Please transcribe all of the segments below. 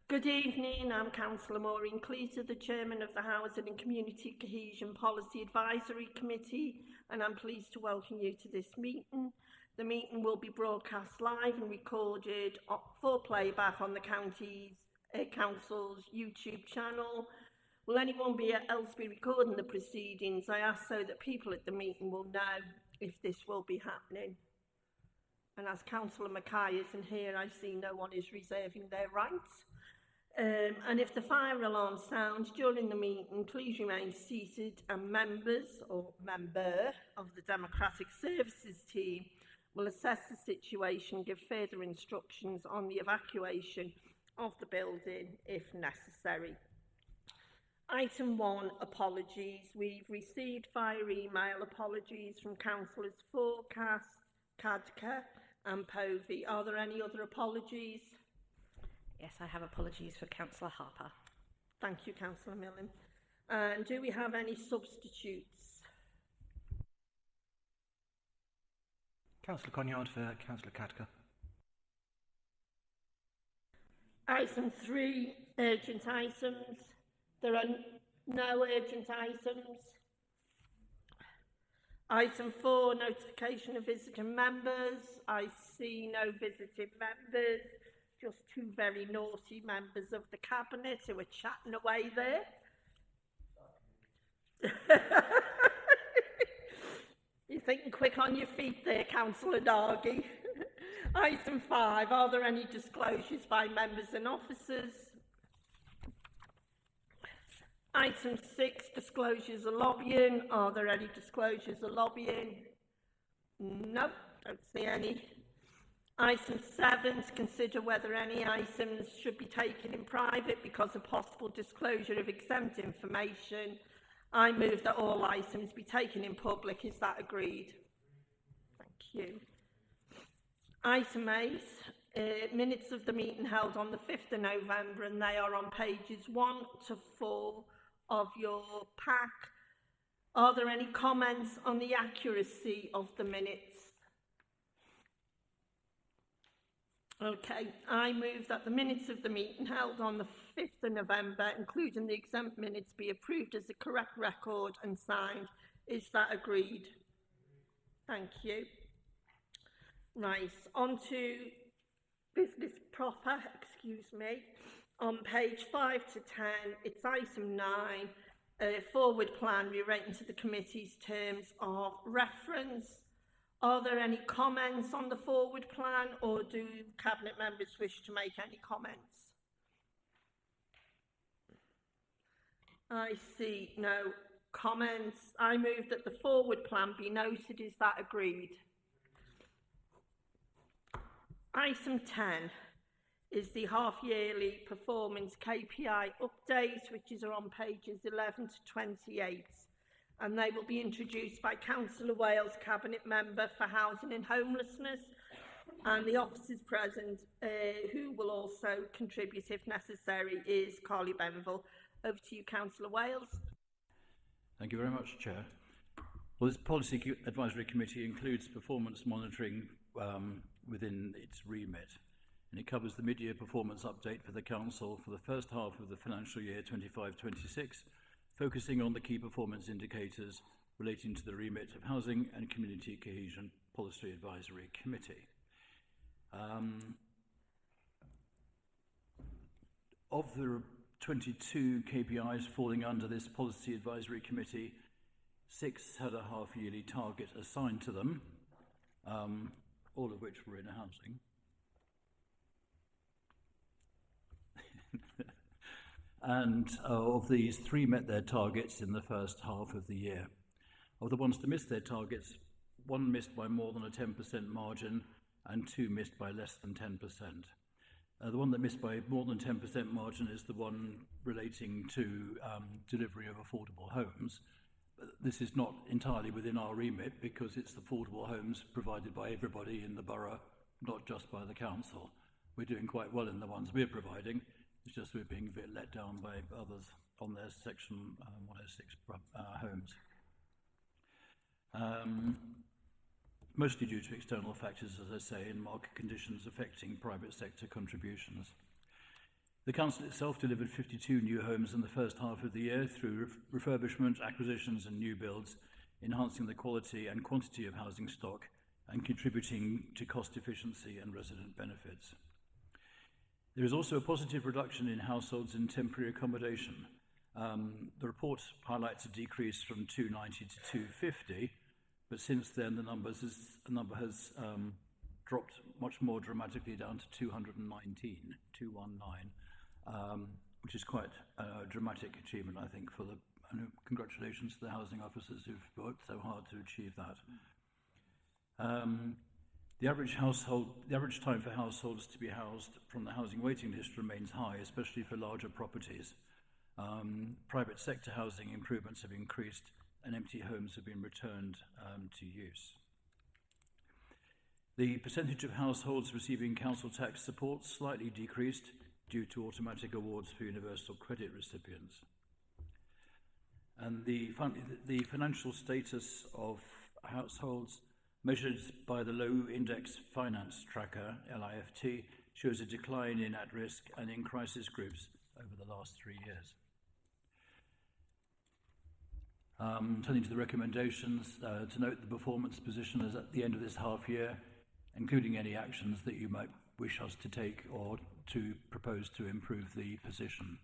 Good evening, I'm Councillor Maureen Cleater, the Chairman of the Housing and Community Cohesion Policy Advisory Committee, and I'm pleased to welcome you to this meeting. The meeting will be broadcast live and recorded for playback on the Council's YouTube channel. Will anyone else be recording the proceedings? I ask so that people at the meeting will know if this will be happening. And as Councillor Mackay isn't here, I see no one is reserving their rights. And if the fire alarm sounds during the meeting, please remain seated, and members or member of the Democratic Services team will assess the situation, give further instructions on the evacuation of the building if necessary. Item 1, apologies. We've received via email apologies from Councillors Forecast, Cadca and Povey. Are there any other apologies? Yes, I have apologies for Councillor Harper. Thank you, Councillor Millen. And do we have any substitutes? Councillor Conyard for Councillor Cadca. Item 3, urgent items. There are no urgent items. Item 4, notification of visiting members. I see no visiting members. Just two very naughty members of the Cabinet who are chatting away there. You're thinking quick on your feet there, Councillor Dargy. Item 5, are there any disclosures by members and officers? Item 6, disclosures of lobbying. Are there any disclosures of lobbying? No, don't see any. Item 7, to consider whether any items should be taken in private because of possible disclosure of exempt information. I move that all items be taken in public. Is that agreed? Thank you. Item 8, minutes of the meeting held on the 5th of November, and they are on pages 1 to 4 of your pack. Are there any comments on the accuracy of the minutes? Okay, I move that the minutes of the meeting held on the 5th of November, including the exempt minutes, be approved as a correct record and signed. Is that agreed? Thank you. Right, on to business proper, excuse me. On page 5 to 10, it's item 9, forward plan relating to the committee's terms of reference. Are there any comments on the forward plan, or do Cabinet members wish to make any comments? I see no comments. I move that the forward plan be noted. Is that agreed? Item 10 is the half-yearly performance KPI update, which is on pages 11 to 28. And they will be introduced by Councillor Wales, Cabinet Member for Housing and Homelessness, and the officers present who will also contribute if necessary is Carly Benville. Over to you, Councillor Wales. Thank you very much, Chair. Well, this Policy Advisory Committee includes performance monitoring within its remit, and it covers the mid-year performance update for the Council for the first half of the financial year 25-26, focusing on the key performance indicators relating to the remit of Housing and Community Cohesion Policy Advisory Committee. Of the 22 KPIs falling under this Policy Advisory Committee, 6 had a half-yearly target assigned to them, all of which were in housing. And of these, 3 met their targets in the first half of the year. Of the ones that missed their targets, 1 missed by more than a 10% margin and 2 missed by less than 10%. The one that missed by more than 10% margin is the one relating to delivery of affordable homes. This is not entirely within our remit because it's affordable homes provided by everybody in the borough, not just by the council. We're doing quite well in the ones we're providing. It's just we're being a bit let down by others on their Section 106 homes. Mostly due to external factors, as I say, and market conditions affecting private sector contributions. The Council itself delivered 52 new homes in the first half of the year through refurbishment, acquisitions and new builds, enhancing the quality and quantity of housing stock and contributing to cost efficiency and resident benefits. There is also a positive reduction in households in temporary accommodation. The report highlights a decrease from 290 to 250, but since then the number has dropped much more dramatically down to 219, which is quite a dramatic achievement, I think, for the congratulations to the housing officers who've worked so hard to achieve that. The average time for households to be housed from the housing waiting list remains high, especially for larger properties. Private sector housing improvements have increased and empty homes have been returned to use. The percentage of households receiving council tax support slightly decreased due to automatic awards for universal credit recipients. And the financial status of households measured by the Low Index Finance Tracker, LIFT, shows a decline in at-risk and in crisis groups over the last 3 years. Turning to the recommendations, to note the performance position is at the end of this half year, including any actions that you might wish us to take or to propose to improve the position.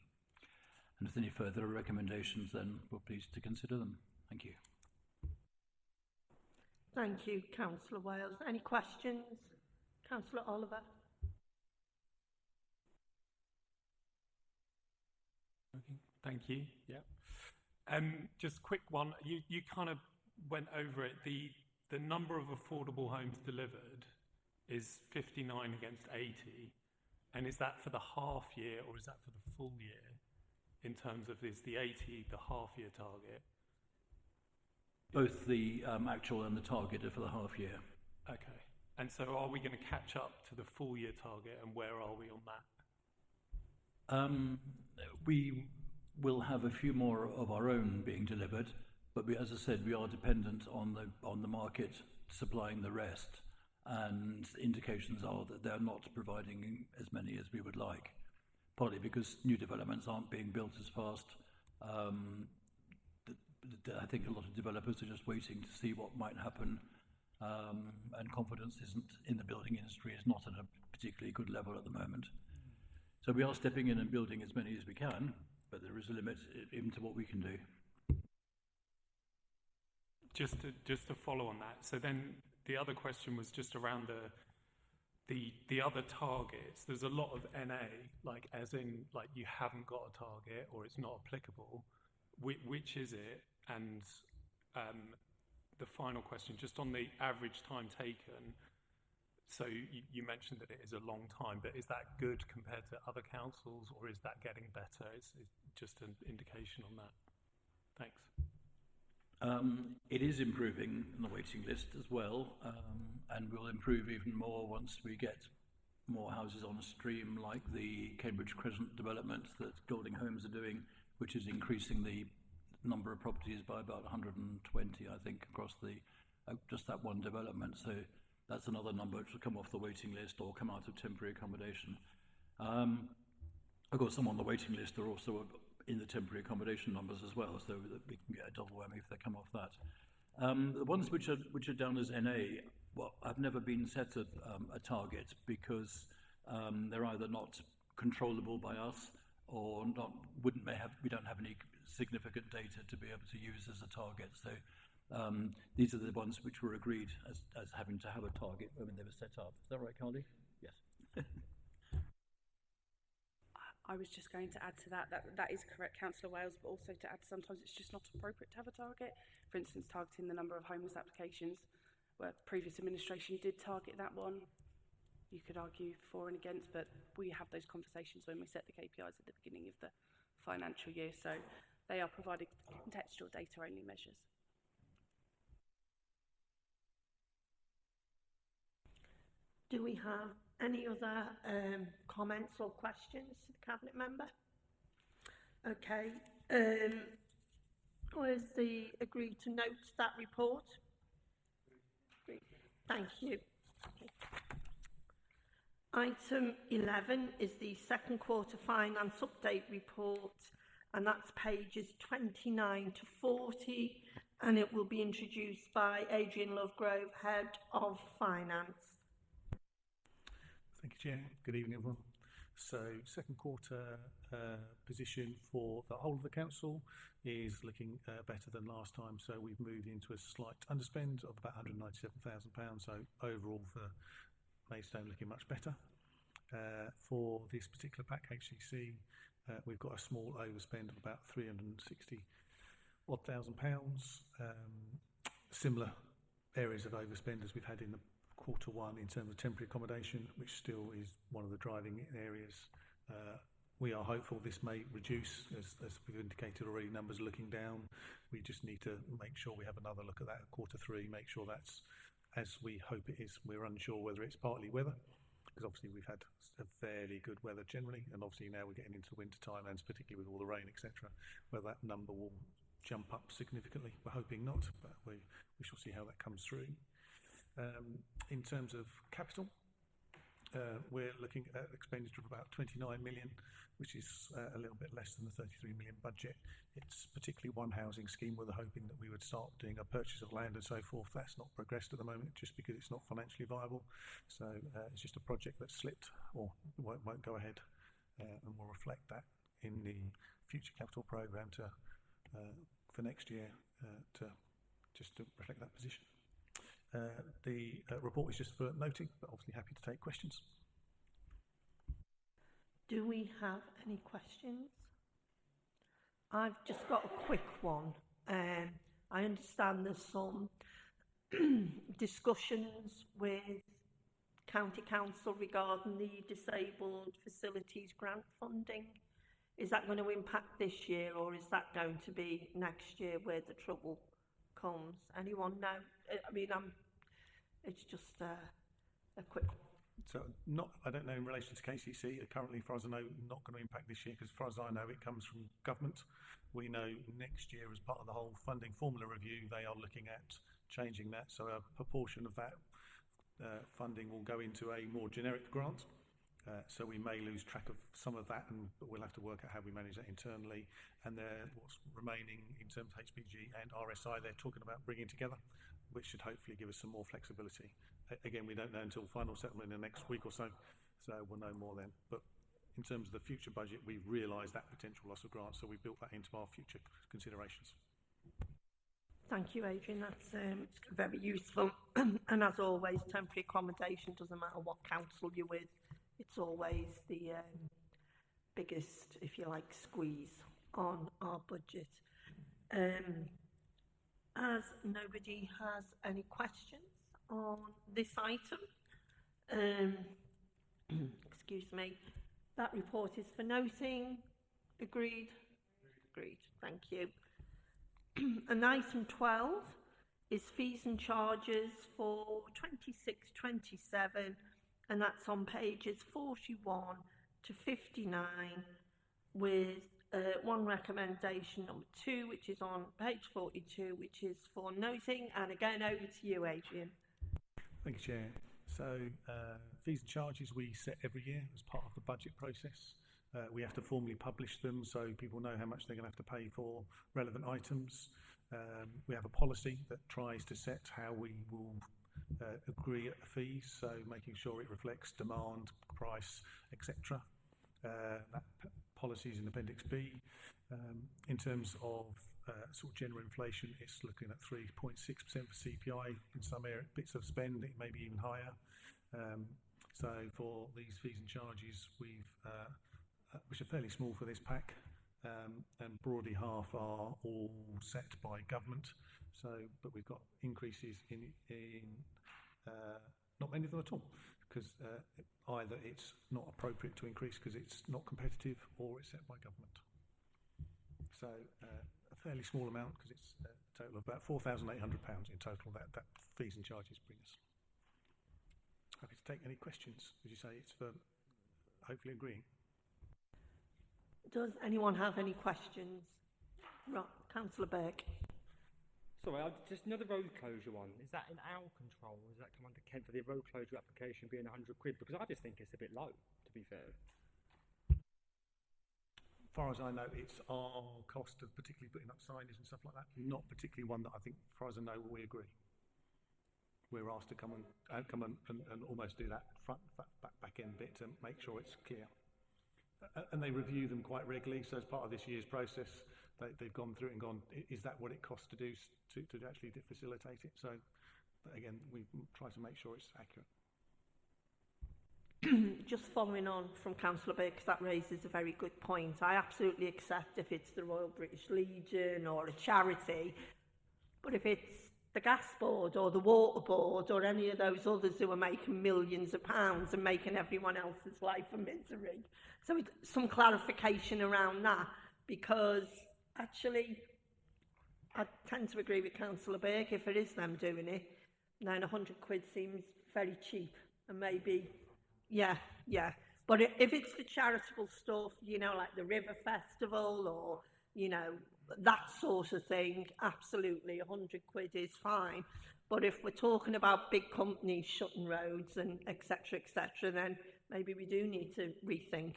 And if there's any further recommendations, then we're pleased to consider them. Thank you. Thank you, Councillor Wales. Any questions? Councillor Oliver. Okay, thank you. Yeah. Just a quick one. You kind of went over it. The number of affordable homes delivered is 59 against 80. And is that for the half year or is that for the full year? In terms of, is the 80 the half year target? Both the actual and the target are for the half year. Okay. And so are we going to catch up to the full year target, and where are we on that? We will have a few more of our own being delivered, but as I said, we are dependent on the market supplying the rest, and indications are that they're not providing as many as we would like, partly because new developments aren't being built as fast. I think a lot of developers are just waiting to see what might happen, and confidence in the building industry is not at a particularly good level at the moment. So we are stepping in and building as many as we can, but there is a limit even to what we can do. Just to follow on that, so then the other question was just around the other targets. There's a lot of NA, like as in like you haven't got a target or it's not applicable. Which is it? And the final question, just on the average time taken. So you mentioned that it is a long time, but is that good compared to other councils, or is that getting better? It's just an indication on that. Thanks. It is improving in the waiting list as well, and will improve even more once we get more houses on a stream, like the Cambridge Crescent development that Golding Homes are doing, which is increasing the number of properties by about 120, I think, across just that one development. So that's another number which will come off the waiting list or come out of temporary accommodation. I've got some on the waiting list are also in the temporary accommodation numbers as well, so that we can get a double whammy if they come off that. The ones which are down as NA, well, I've never been set a target because they're either not controllable by us or we don't have any significant data to be able to use as a target. So these are the ones which were agreed as having to have a target when they were set up. Is that right, Carly? Yes. I was just going to add to that is correct, Councillor Wales, but also to add sometimes it's just not appropriate to have a target. For instance, targeting the number of homeless applications, where previous administration did target that one. You could argue for and against, but we have those conversations when we set the KPIs at the beginning of the financial year. So they are providing contextual data-only measures. Do we have any other comments or questions to the Cabinet Member? Okay. Was the agreed to note that report? Thank you. Okay. Item 11 is the second quarter finance update report, and that's pages 29 to 40, and it will be introduced by Adrian Lovegrove, Head of Finance. Thank you, Chair. Good evening, everyone. So, second quarter position for the whole of the council is looking better than last time. So we've moved into a slight underspend of about £197,000. So overall for Maidstone looking much better. For this particular pack HCC, we've got a small overspend of about £360,000. Similar areas of overspend as we've had in the quarter one in terms of temporary accommodation, which still is one of the driving areas. We are hopeful this may reduce, as we've indicated already, numbers looking down. We just need to make sure we have another look at that at quarter three, make sure that's as we hope it is. We're unsure whether it's partly weather, because obviously we've had a fairly good weather generally, and obviously now we're getting into winter time, and particularly with all the rain, etc., whether that number will jump up significantly. We're hoping not, but we shall see how that comes through. In terms of capital, we're looking at expenditure of about 29 million, which is a little bit less than the 33 million budget. It's particularly one housing scheme where they're hoping that we would start doing a purchase of land and so forth. That's not progressed at the moment just because it's not financially viable. So it's just a project that slipped or won't go ahead, and we'll reflect that in the future capital programme for next year to reflect that position. The report is just for noting, but obviously happy to take questions. Do we have any questions? I've just got a quick one. I understand there's some discussions with County Council regarding the Disabled Facilities Grant funding. Is that going to impact this year, or is that going to be next year where the trouble comes? Anyone know? I mean, it's just a quick one. So I don't know in relation to KCC, currently, as far as I know, not going to impact this year, because as far as I know, it comes from government. We know next year, as part of the whole funding formula review, they are looking at changing that. So a proportion of that funding will go into a more generic grant. So we may lose track of some of that, but we'll have to work out how we manage that internally. And what's remaining in terms of HPG and RSI, they're talking about bringing together, which should hopefully give us some more flexibility. Again, we don't know until final settlement in the next week or so we'll know more then. But in terms of the future budget, we've realised that potential loss of grant, so we built that into our future considerations. Thank you, Adrian. That's very useful. And as always, temporary accommodation, doesn't matter what council you're with, it's always the biggest, if you like, squeeze on our budget. As nobody has any questions on this item, excuse me, that report is for noting. Agreed? Agreed. Thank you. And item 12 is fees and charges for 26-27, and that's on pages 41 to 59 with one recommendation, number 2, which is on page 42, which is for noting. And again, over to you, Adrian. Thank you, Chair. So fees and charges we set every year as part of the budget process. We have to formally publish them so people know how much they're going to have to pay for relevant items. We have a policy that tries to set how we will agree at fees, so making sure it reflects demand, price, etc. That policy is in Appendix B. In terms of sort of general inflation, it's looking at 3.6% for CPI. In some bits of spend, it may be even higher. So for these fees and charges, which are fairly small for this pack, and broadly half are all set by government. So, but we've got increases in not many of them at all, because either it's not appropriate to increase because it's not competitive, or it's set by government. So a fairly small amount, because it's a total of about £4,800 in total that fees and charges bring us. Happy to take any questions. As you say, it's for hopefully agreeing. Does anyone have any questions? Right, Councillor Burke. Sorry, just another road closure one. Is that in our control, or does that come under Kent for the road closure application being 100 quid? Because I just think it's a bit low, to be fair. As far as I know, it's our cost of particularly putting up signage and stuff like that, not particularly one that I think, as far as I know, we agree. We're asked to come and almost do that back end bit to make sure it's clear. And they review them quite regularly, so as part of this year's process, they've gone through it and gone, is that what it costs to do to actually facilitate it? So again, we try to make sure it's accurate. Just following on from Councillor Burke, because that raises a very good point. I absolutely accept if it's the Royal British Legion or a charity, but if it's the gas board or the water board or any of those others who are making millions of pounds and making everyone else's life a misery. So some clarification around that, because actually I tend to agree with Councillor Burke. If it is them doing it, then 100 quid seems very cheap, and maybe, yeah. But if it's the charitable stuff, you know, like the River Festival or, you know, that sort of thing, absolutely, 100 quid is fine. But if we're talking about big companies shutting roads and etc., then maybe we do need to rethink.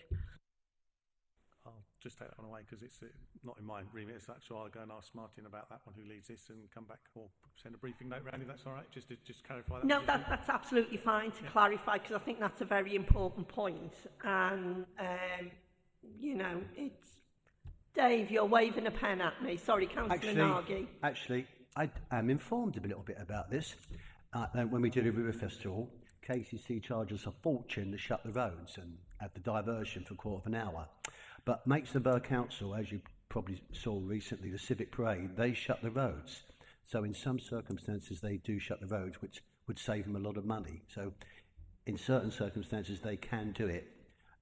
I'll just take that one away because it's not in my remit as such, so I'll go and ask Martin about that one, who leads this, and come back or send a briefing note round if that's all right, just to clarify that. No, that's absolutely fine to clarify, because I think that's a very important point. And, you know, it's... Dave, you're waving a pen at me. Sorry, Councillor Nagy. Actually, I am informed a little bit about this. When we did a river festival, KCC charged us a fortune to shut the roads and had the diversion for a quarter of an hour. But Mates of Borough Council, as you probably saw recently, the Civic Parade, they shut the roads. So in some circumstances, they do shut the roads, which would save them a lot of money. So in certain circumstances, they can do it.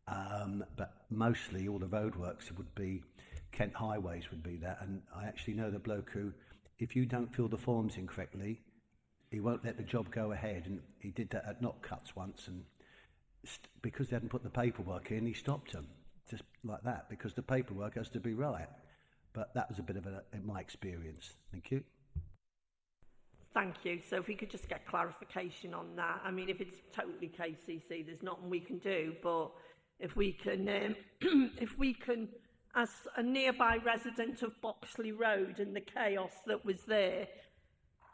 But mostly all the roadworks would be, Kent Highways would be that. And I actually know the bloke who, if you don't fill the forms in correctly, he won't let the job go ahead. And he did that at Knot Cuts once. And because they hadn't put the paperwork in, he stopped them. Just like that, because the paperwork has to be right. But that was a bit of my experience. Thank you. Thank you. So if we could just get clarification on that. I mean, if it's totally KCC, there's nothing we can do. But if we can, if we can, as a nearby resident of Boxley Road and the chaos that was there,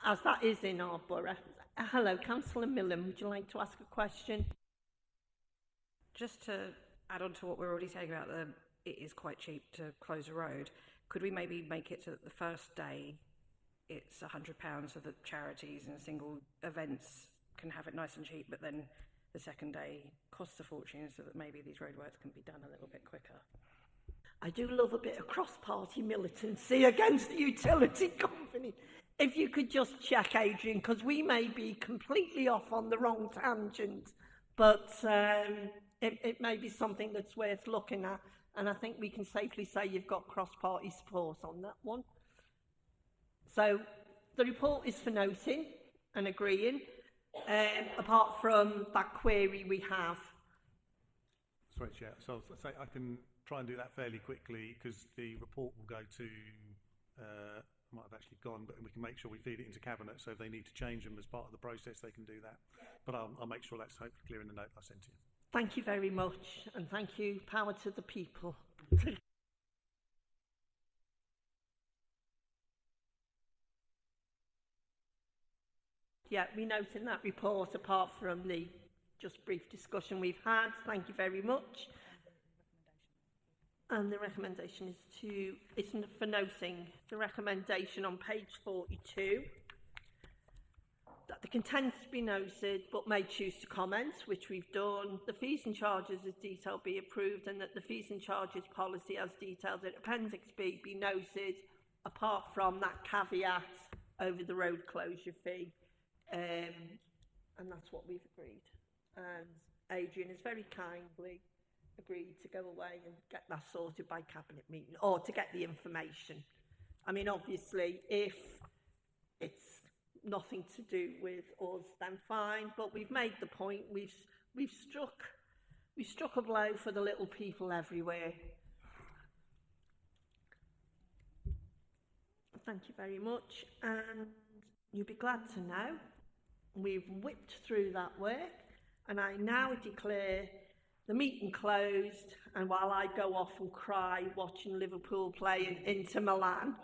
as that is in our borough. Hello, Councillor Millen, would you like to ask a question? Just to add on to what we're already saying about it is quite cheap to close a road, could we maybe make it so that the first day it's £100 so that charities and single events can have it nice and cheap, but then the second day costs a fortune so that maybe these roadworks can be done a little bit quicker? I do love a bit of cross-party militancy against the utility company. If you could just check, Adrian, because we may be completely off on the wrong tangent, but it may be something that's worth looking at, and I think we can safely say you've got cross-party support on that one. So the report is for noting and agreeing, apart from that query we have. Sorry, Chair. So I'll say I can try and do that fairly quickly because the report will go to, might have actually gone, but we can make sure we feed it into Cabinet, so if they need to change them as part of the process, they can do that. But I'll make sure that's hopefully clear in the note I sent to you. Thank you very much, and thank you, power to the people. Yeah, we note in that report, apart from the just brief discussion we've had, thank you very much. And the recommendation is it's for noting the recommendation on page 42, that the contents be noted but may choose to comment, which we've done. The fees and charges as detailed be approved, and that the fees and charges policy as detailed in Appendix B be noted, apart from that caveat over the road closure fee. And that's what we've agreed. And Adrian has very kindly agreed to go away and get that sorted by Cabinet meeting, or to get the information. I mean, obviously, if it's nothing to do with us, then fine, but we've made the point, we've struck a blow for the little people everywhere. Thank you very much. And you'll be glad to know we've whipped through that work, and I now declare the meeting closed. And while I go off and cry watching Liverpool playing Inter Milan,